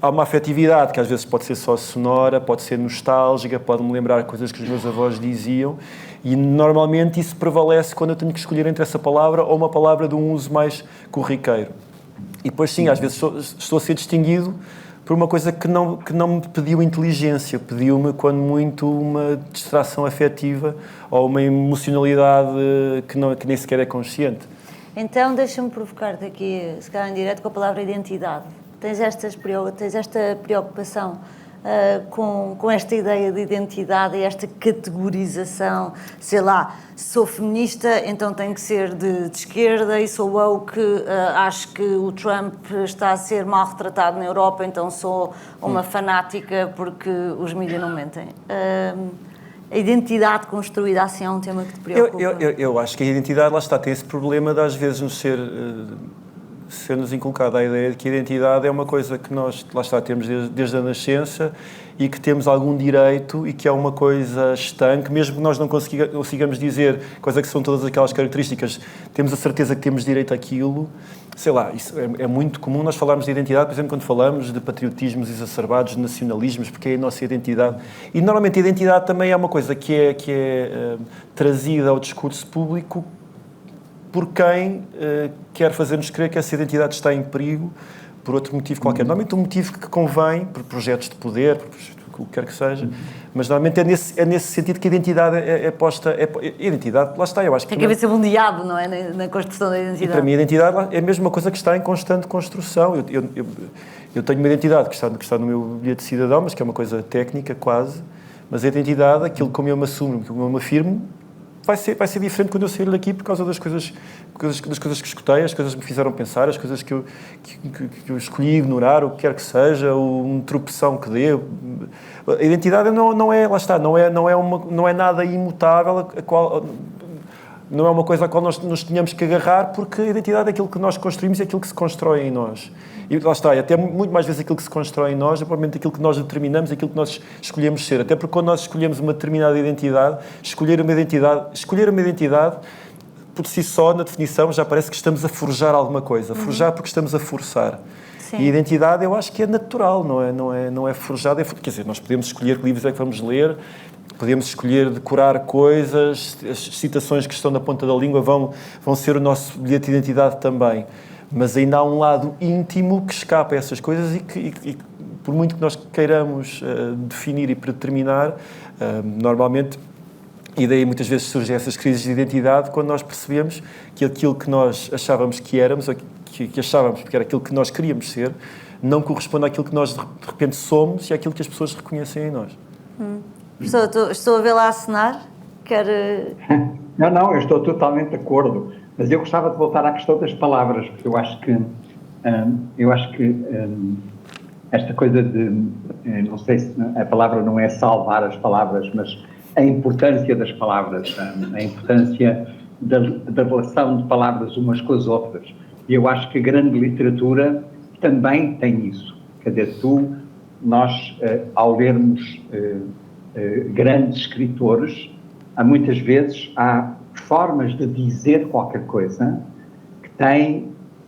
Speaker 4: Há uma afetividade que às vezes pode ser só sonora, pode ser nostálgica, pode-me lembrar coisas que os meus avós diziam, e normalmente isso prevalece quando eu tenho que escolher entre essa palavra ou uma palavra de um uso mais corriqueiro. E depois sim, às vezes estou a ser distinguido por uma coisa que não me pediu inteligência, pediu-me quando muito uma distração afetiva ou uma emocionalidade que nem sequer é consciente.
Speaker 2: Então deixa-me provocar-te aqui, se calhar em direto, com a palavra identidade. Tens esta preocupação com esta ideia de identidade e esta categorização, sei lá, sou feminista, então tenho que ser de esquerda, e sou woke, acho que o Trump está a ser mal retratado na Europa, então sou uma fanática porque os mídias não mentem. A identidade construída assim é um tema que te preocupa?
Speaker 4: Eu acho que a identidade, lá está, tem esse problema de às vezes nos ser-nos inculcada a ideia de que a identidade é uma coisa que nós, lá está, temos desde a nascença e que temos algum direito e que é uma coisa estanque, mesmo que nós não consigamos dizer quais é que são todas aquelas características, temos a certeza que temos direito àquilo. Sei lá, isso é muito comum nós falarmos de identidade, por exemplo, quando falamos de patriotismos exacerbados, de nacionalismos, porque é a nossa identidade. E normalmente a identidade também é uma coisa que é trazida ao discurso público por quem quer fazer-nos crer que essa identidade está em perigo por outro motivo qualquer. Normalmente um motivo que convém, por projetos de poder, por o que quer que seja, mas normalmente é nesse sentido que a identidade é posta... Identidade, lá está, eu acho que...
Speaker 2: Tem que haver sempre um diabo, não é? Na construção da identidade.
Speaker 4: E para mim a identidade é a mesma coisa que está em constante construção. Eu tenho uma identidade que está no meu bilhete de cidadão, mas que é uma coisa técnica quase, mas a identidade, aquilo como eu me assumo, como eu me afirmo, vai ser diferente quando eu sair daqui por causa das coisas que escutei, as coisas que me fizeram pensar, as coisas que eu escolhi ignorar, o que quer que seja, um tropeção que dê. A identidade não é, lá está, não é nada imutável, não é uma coisa à qual nós nos tenhamos que agarrar, porque a identidade é aquilo que nós construímos e aquilo que se constrói em nós. E lá está, e até muito mais vezes aquilo que se constrói em nós é provavelmente aquilo que nós determinamos, aquilo que nós escolhemos ser. Até porque quando nós escolhemos uma determinada identidade, escolher uma identidade, por si só, na definição, já parece que estamos a forjar alguma coisa. Forjar porque estamos a forçar. Sim. E a identidade, eu acho que é natural, não é forjada. Quer dizer, nós podemos escolher que livros é que vamos ler, podemos escolher decorar coisas, as citações que estão na ponta da língua vão ser o nosso bilhete de identidade também. Mas ainda há um lado íntimo que escapa a essas coisas e que por muito que nós queiramos definir e predeterminar, normalmente, e daí muitas vezes surgem essas crises de identidade quando nós percebemos que aquilo que nós achávamos que éramos, ou que achávamos que era aquilo que nós queríamos ser, não corresponde àquilo que nós de repente somos e àquilo que as pessoas reconhecem em nós.
Speaker 2: Estou a vê-la acenar?
Speaker 3: Não, eu estou totalmente de acordo. Mas eu gostava de voltar à questão das palavras, porque eu acho que esta coisa de, não sei se a palavra não é salvar as palavras, mas a importância das palavras, a importância da relação de palavras umas com as outras. E eu acho que a grande literatura também tem isso. Quer dizer, nós, ao lermos grandes escritores, muitas vezes há formas de dizer qualquer coisa que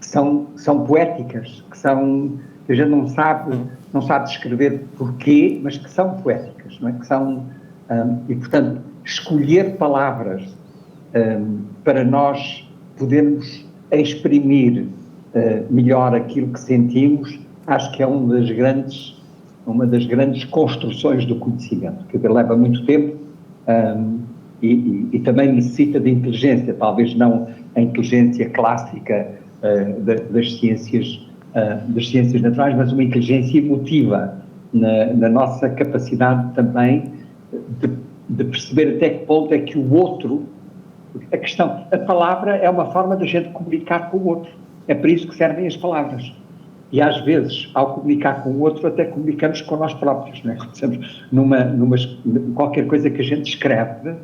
Speaker 3: são poéticas, que a gente não sabe descrever porquê, mas que são poéticas, não é? Que são, e portanto, escolher palavras para nós podermos exprimir melhor aquilo que sentimos, acho que é uma das grandes grandes construções do conhecimento, que leva muito tempo e também necessita de inteligência, talvez não a inteligência clássica das ciências naturais, mas uma inteligência emotiva na nossa capacidade também de perceber até que ponto é que o outro, a palavra é uma forma da gente comunicar com o outro, é para isso que servem as palavras. E às vezes, ao comunicar com o outro, até comunicamos com nós próprios, não é? Qualquer coisa que a gente escreve,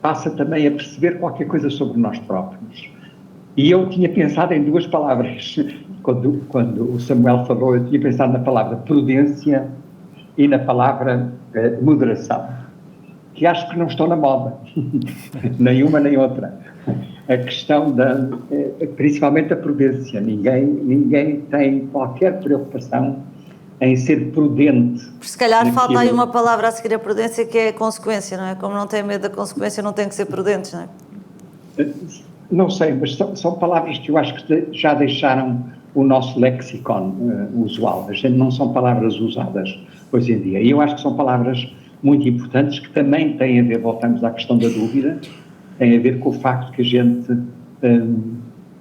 Speaker 3: passa também a perceber qualquer coisa sobre nós próprios. E eu tinha pensado em duas palavras. Quando o Samuel falou, eu tinha pensado na palavra prudência e na palavra moderação, que acho que não estão na moda, nem uma nem outra. A questão principalmente a prudência. Ninguém tem qualquer preocupação em ser prudente.
Speaker 2: Se calhar falta aí uma palavra a seguir a prudência, que é a consequência, não é? Como não tem medo da consequência, não tem que ser prudentes, não é?
Speaker 3: Não sei, mas são palavras que eu acho que já deixaram o nosso lexicon usual. Não são palavras usadas hoje em dia. E eu acho que são palavras muito importantes, que também têm a ver, voltamos à questão da dúvida, tem a ver com o facto que a gente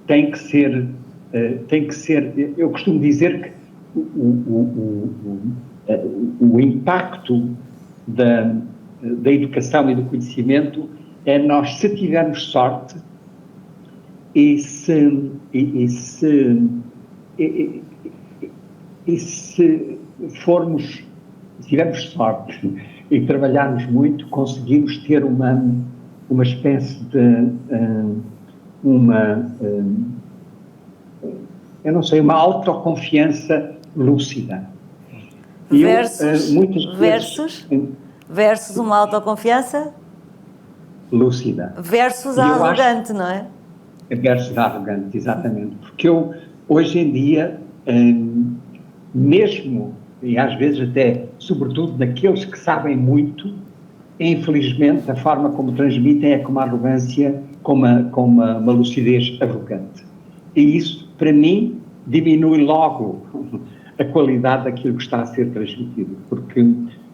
Speaker 3: tem que ser, eu costumo dizer que o impacto da educação e do conhecimento é nós, se tivermos sorte e se tivermos sorte e trabalharmos muito, conseguimos ter uma espécie de eu não sei, uma autoconfiança lúcida.
Speaker 2: Versus uma autoconfiança
Speaker 3: lúcida.
Speaker 2: Versus a arrogante, não é?
Speaker 3: Versus a arrogante, exatamente. Porque eu, hoje em dia, mesmo, e às vezes até, sobretudo naqueles que sabem muito, infelizmente, a forma como transmitem é com uma arrogância, com uma lucidez arrogante. E isso, para mim, diminui logo a qualidade daquilo que está a ser transmitido. Porque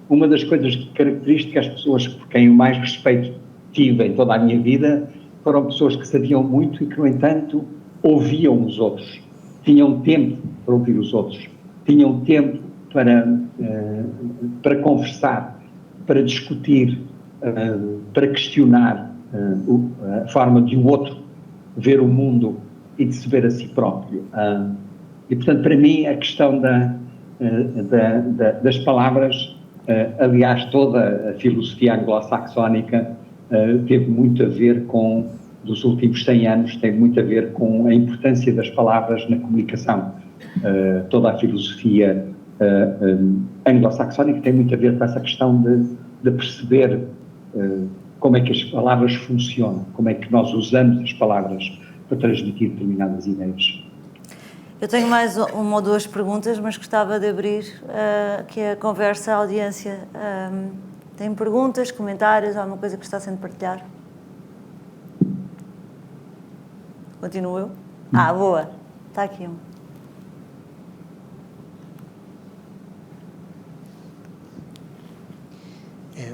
Speaker 3: uma das coisas que caracteriza as pessoas por quem o mais respeito tive em toda a minha vida foram pessoas que sabiam muito e que, no entanto, ouviam os outros. Tinham tempo para ouvir os outros. Tinham tempo para conversar, para discutir, para questionar a forma de o outro ver o mundo e de se ver a si próprio. E, portanto, para mim, a questão das palavras, aliás, toda a filosofia anglo-saxónica teve muito a ver dos últimos 100 anos, tem muito a ver com a importância das palavras na comunicação. Toda a filosofia anglo-saxónica tem muito a ver com essa questão de perceber como é que as palavras funcionam, como é que nós usamos as palavras para transmitir determinadas ideias.
Speaker 2: Eu tenho mais uma ou duas perguntas, mas gostava de abrir aqui a conversa à audiência. Tem perguntas, comentários, alguma coisa que está sendo partilhar? Continuo eu? Boa. Está aqui um.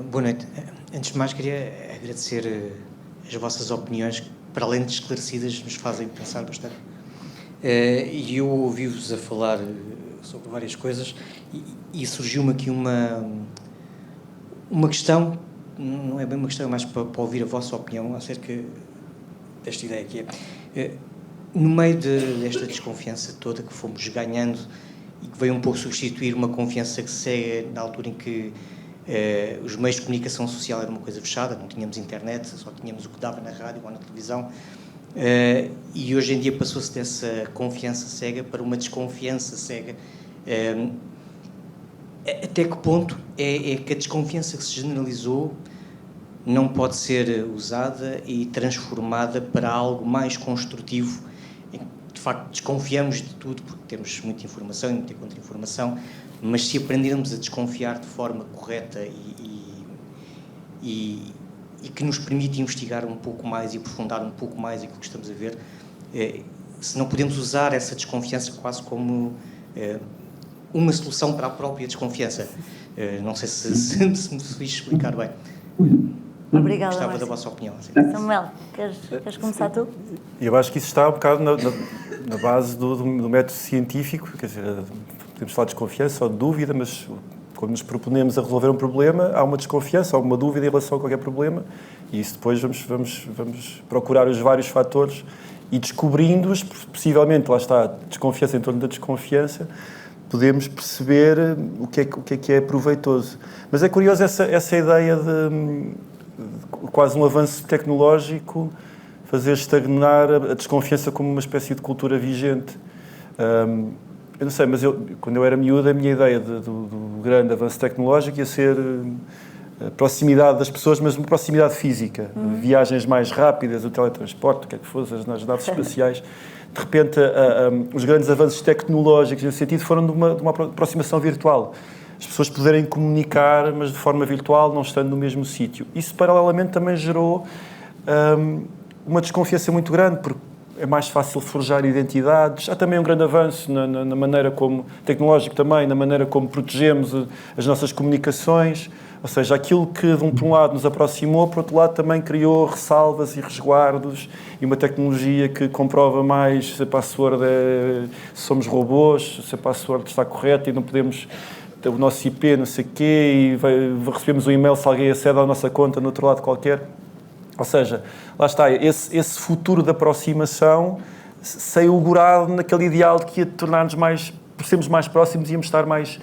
Speaker 5: Boa noite. Antes de mais, queria agradecer as vossas opiniões, que, para além de esclarecidas, nos fazem pensar bastante. E eu ouvi-vos a falar sobre várias coisas e surgiu-me aqui uma questão, não é bem uma questão, é mais para ouvir a vossa opinião acerca desta ideia que é, no meio desta desconfiança toda que fomos ganhando e que veio um pouco substituir uma confiança que segue na altura em que os meios de comunicação social era uma coisa fechada, não tínhamos internet, só tínhamos o que dava na rádio ou na televisão, e hoje em dia passou-se dessa confiança cega para uma desconfiança cega. Até que ponto é que a desconfiança que se generalizou não pode ser usada e transformada para algo mais construtivo? De facto, desconfiamos de tudo porque temos muita informação e muita contra-informação, mas se aprendermos a desconfiar de forma correta e que nos permite investigar um pouco mais e aprofundar um pouco mais aquilo que estamos a ver, se não podemos usar essa desconfiança quase como uma solução para a própria desconfiança. Não sei se me fiz explicar bem.
Speaker 2: Obrigada,
Speaker 5: Gostava
Speaker 2: Márcio.
Speaker 5: da vossa opinião. Assim.
Speaker 2: Samuel, queres começar tu?
Speaker 4: Eu acho que isso está um bocado na base do método científico, quer dizer, podemos falar de desconfiança ou de dúvida, mas quando nos proponemos a resolver um problema, há uma desconfiança, há uma dúvida em relação a qualquer problema, e isso depois vamos procurar os vários fatores e descobrindo-os, possivelmente, lá está, a desconfiança em torno da desconfiança, podemos perceber o que é proveitoso. Mas é curioso essa ideia de quase um avanço tecnológico fazer estagnar a desconfiança como uma espécie de cultura vigente. Eu não sei, mas quando eu era miúdo, a minha ideia do grande avanço tecnológico ia ser a proximidade das pessoas, mas uma proximidade física. Viagens mais rápidas, o teletransporte, o que é que fosse, as naves espaciais. De repente, os grandes avanços tecnológicos nesse sentido foram de uma aproximação virtual. As pessoas poderem comunicar, mas de forma virtual, não estando no mesmo sítio. Isso, paralelamente, também gerou uma desconfiança muito grande, porque é mais fácil forjar identidades. Há também um grande avanço na maneira como, tecnológico também, na maneira como protegemos as nossas comunicações. Ou seja, aquilo que, por um lado, nos aproximou, por outro lado, também criou ressalvas e resguardos e uma tecnologia que comprova mais se a password se somos robôs, se a password está correta e não podemos ter o nosso IP, não sei o quê, e recebemos um e-mail se alguém acede à nossa conta no outro lado qualquer. Ou seja, lá está, esse futuro de aproximação sem augurado naquele ideal de que ia tornar-nos mais, por sermos mais próximos, íamos estar mais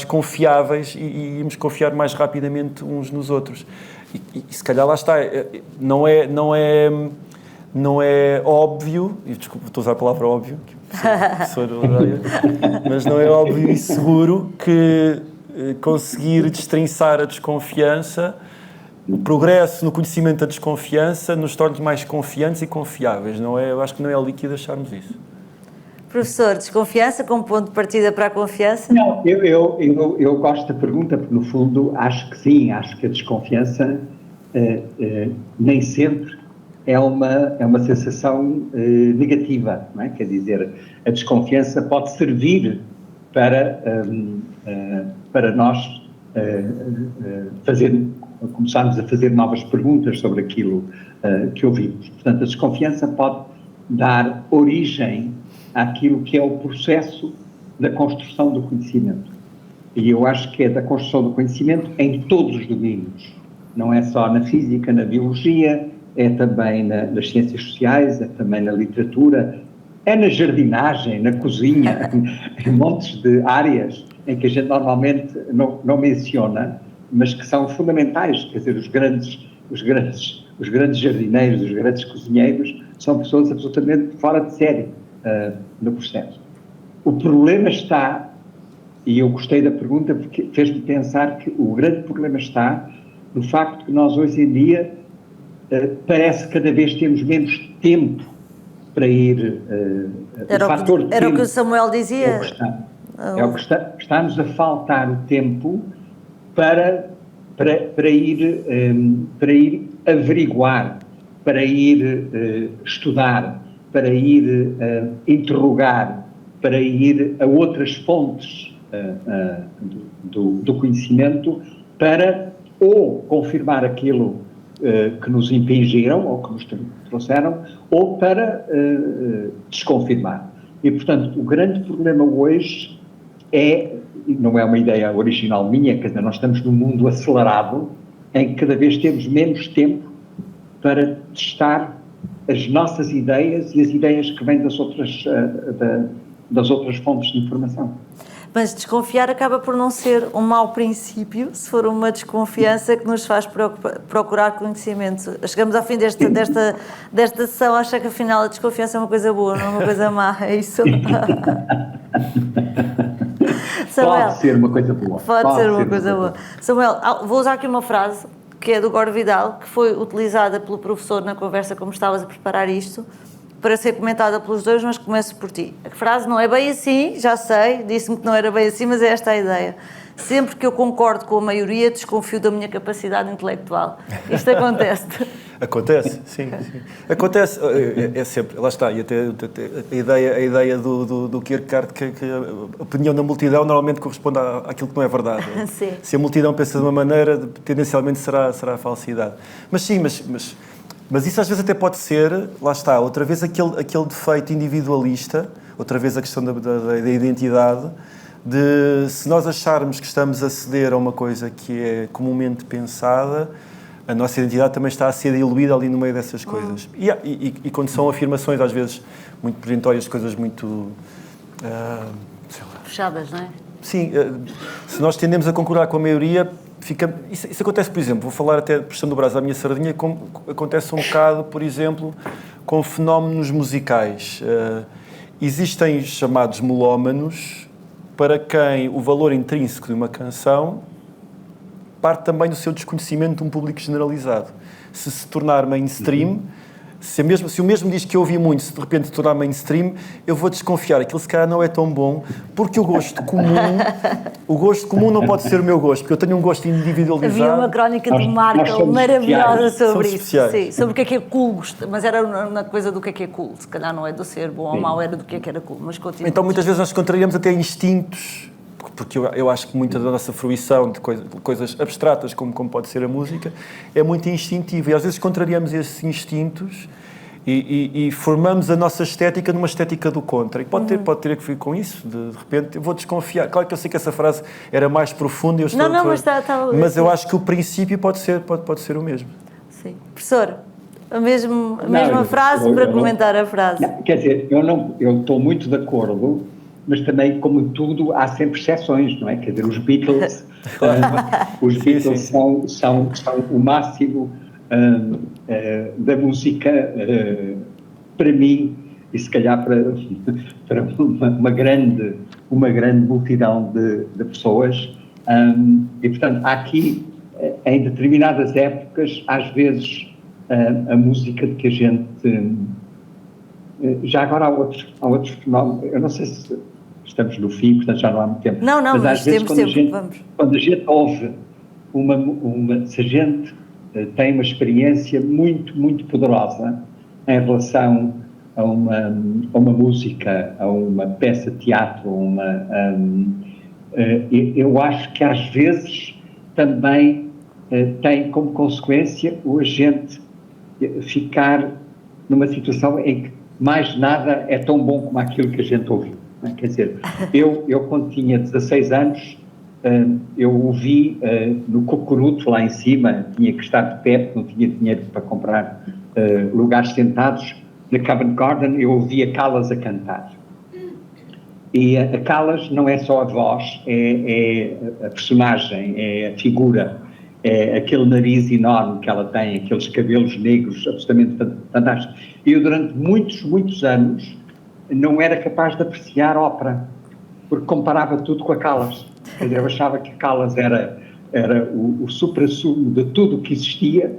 Speaker 4: confiáveis e íamos confiar mais rapidamente uns nos outros. E se calhar lá está, não é óbvio, e desculpa, estou a usar a palavra óbvio, que o professor odeia, mas não é óbvio e seguro que conseguir destrinçar a desconfiança, o progresso no conhecimento da desconfiança nos torna mais confiantes e confiáveis. Eu acho que não é líquido acharmos isso.
Speaker 2: Professor, desconfiança como ponto de partida para a confiança?
Speaker 3: Não, eu gosto da pergunta, porque no fundo acho que sim, acho que a desconfiança nem sempre é uma sensação negativa, não é? Quer dizer, a desconfiança pode servir para nós começarmos a fazer novas perguntas sobre aquilo que ouvimos. Portanto, a desconfiança pode dar origem àquilo que é o processo da construção do conhecimento. E eu acho que é da construção do conhecimento em todos os domínios. Não é só na física, na biologia, é também nas ciências sociais, é também na literatura, é na jardinagem, na cozinha, em montes de áreas em que a gente normalmente não menciona, mas que são fundamentais. Quer dizer, os grandes jardineiros, os grandes cozinheiros, são pessoas absolutamente fora de série no processo. O problema está, e eu gostei da pergunta porque fez-me pensar que o grande problema está no facto que nós hoje em dia parece que cada vez temos menos tempo para ir...
Speaker 2: Era o que o Samuel dizia.
Speaker 3: É o que está-nos a faltar o tempo para ir averiguar, para ir estudar, para ir interrogar, para ir a outras fontes do conhecimento, para ou confirmar aquilo que nos impingiram ou que nos trouxeram, ou para desconfirmar. E, portanto, o grande problema hoje não é uma ideia original minha, quer dizer, nós estamos num mundo acelerado em que cada vez temos menos tempo para testar as nossas ideias e as ideias que vêm das outras fontes de informação.
Speaker 2: Mas desconfiar acaba por não ser um mau princípio, se for uma desconfiança que nos faz procurar conhecimento. Chegamos ao fim desta sessão, acha que afinal a desconfiança é uma coisa boa, não é uma coisa má, é isso? Samuel,
Speaker 3: pode ser uma coisa boa.
Speaker 2: Pode ser uma coisa boa. Samuel, vou usar aqui uma frase que é do Gore Vidal, que foi utilizada pelo professor na conversa como estavas a preparar isto, para ser comentada pelos dois, mas começo por ti. A frase não é bem assim, já sei, disse-me que não era bem assim, mas é esta a ideia. sempre que eu concordo com a maioria, desconfio da minha capacidade intelectual. Isto acontece.
Speaker 4: Acontece, sim. Acontece, é sempre, lá está, e até a ideia do Kierkegaard que a opinião da multidão normalmente corresponde àquilo que não é verdade.
Speaker 2: Sim.
Speaker 4: Se a multidão pensa de uma maneira, tendencialmente será a falsidade. Mas sim, mas isso às vezes até pode ser, lá está, outra vez aquele defeito individualista, outra vez a questão da identidade, de se nós acharmos que estamos a ceder a uma coisa que é comumente pensada, a nossa identidade também está a ser diluída ali no meio dessas coisas. E quando são afirmações, às vezes, muito perentórias, de coisas muito...
Speaker 2: Fechadas, não é?
Speaker 4: Sim, se nós tendemos a concordar com a maioria, isso acontece, por exemplo, vou falar até puxando o braço à minha sardinha, como acontece um bocado, por exemplo, com fenómenos musicais. Existem chamados melómanos, para quem o valor intrínseco de uma canção parte também do seu desconhecimento de um público generalizado. Se tornar mainstream, se o mesmo diz que eu ouvi muito, se de repente se tornar mainstream, eu vou desconfiar. Aquilo se calhar não é tão bom, porque o gosto comum não pode ser o meu gosto, porque eu tenho um gosto individualizado.
Speaker 2: Havia uma crónica do Marco maravilhosa sobre isso.
Speaker 4: Especiais.
Speaker 2: Sim, sobre o que é cool, mas era na coisa do que é cool. Se calhar não é do ser bom ou mau, era do que era cool, mas continua.
Speaker 4: Então muitas vezes nós contrariamos até instintos, porque eu acho que muita da nossa fruição de coisas abstratas, como pode ser a música, é muito instintiva. E às vezes contrariamos esses instintos e formamos a nossa estética numa estética do contra. E pode ter a ver com isso. De repente, eu vou desconfiar. Claro que eu sei que essa frase era mais profunda. Mas eu acho que o princípio pode ser o mesmo.
Speaker 2: Sim. Professor, a mesma frase para comentar a frase.
Speaker 3: Não, quer dizer, eu estou muito de acordo, mas também, como tudo, há sempre exceções, não é? Quer dizer, os Beatles, são o máximo da música para mim e se calhar para uma grande multidão de pessoas. E, portanto, há aqui, em determinadas épocas, às vezes, a música de que a gente... Já agora há outros fenómenos, eu não sei se estamos no fim, portanto já não há muito tempo.
Speaker 2: Não,
Speaker 3: mas às vezes
Speaker 2: vamos.
Speaker 3: Quando a gente ouve se a gente tem uma experiência muito, muito poderosa em relação a uma música, a uma peça de teatro, eu acho que às vezes também tem como consequência o agente ficar numa situação em que mais nada é tão bom como aquilo que a gente ouviu. Não é? Quer dizer, eu quando tinha 16 anos, eu ouvi no Cocoruto, lá em cima, tinha que estar de pé, porque não tinha dinheiro para comprar lugares sentados, na Covent Garden, eu ouvia Callas a cantar. E a Callas não é só a voz, é a personagem, é a figura, é aquele nariz enorme que ela tem, aqueles cabelos negros absolutamente fantásticos. E eu, durante muitos, muitos anos, não era capaz de apreciar ópera, porque comparava tudo com a Callas. Quer dizer, eu achava que a Callas era o supra-sumo de tudo o que existia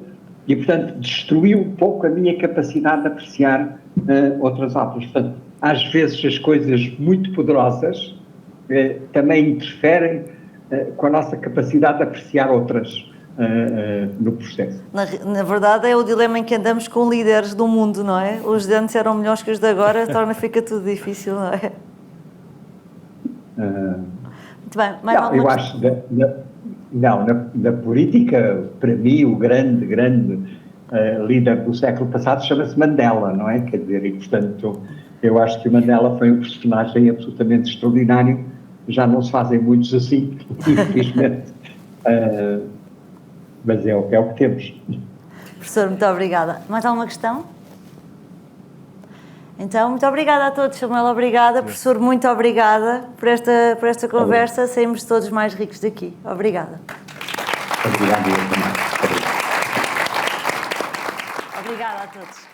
Speaker 3: e, portanto, destruiu um pouco a minha capacidade de apreciar outras óperas. Portanto, às vezes as coisas muito poderosas também interferem com a nossa capacidade de apreciar outras no processo.
Speaker 2: Na verdade é o dilema em que andamos com líderes do mundo, não é? Os de antes eram melhores que os de agora, fica tudo difícil, não é? Muito bem, mais alguma
Speaker 3: eu acho na política, para mim, o grande líder do século passado chama-se Mandela, não é? Quer dizer, e portanto, eu acho que o Mandela foi um personagem absolutamente extraordinário. Já não se fazem muitos assim, infelizmente. Mas é o que temos.
Speaker 2: Professor, muito obrigada. Mais alguma questão? Então, muito obrigada a todos. Samuel, obrigada. Professor, muito obrigada por esta conversa. Saímos todos mais ricos daqui. Obrigada.
Speaker 3: Obrigado.
Speaker 2: Obrigada a todos.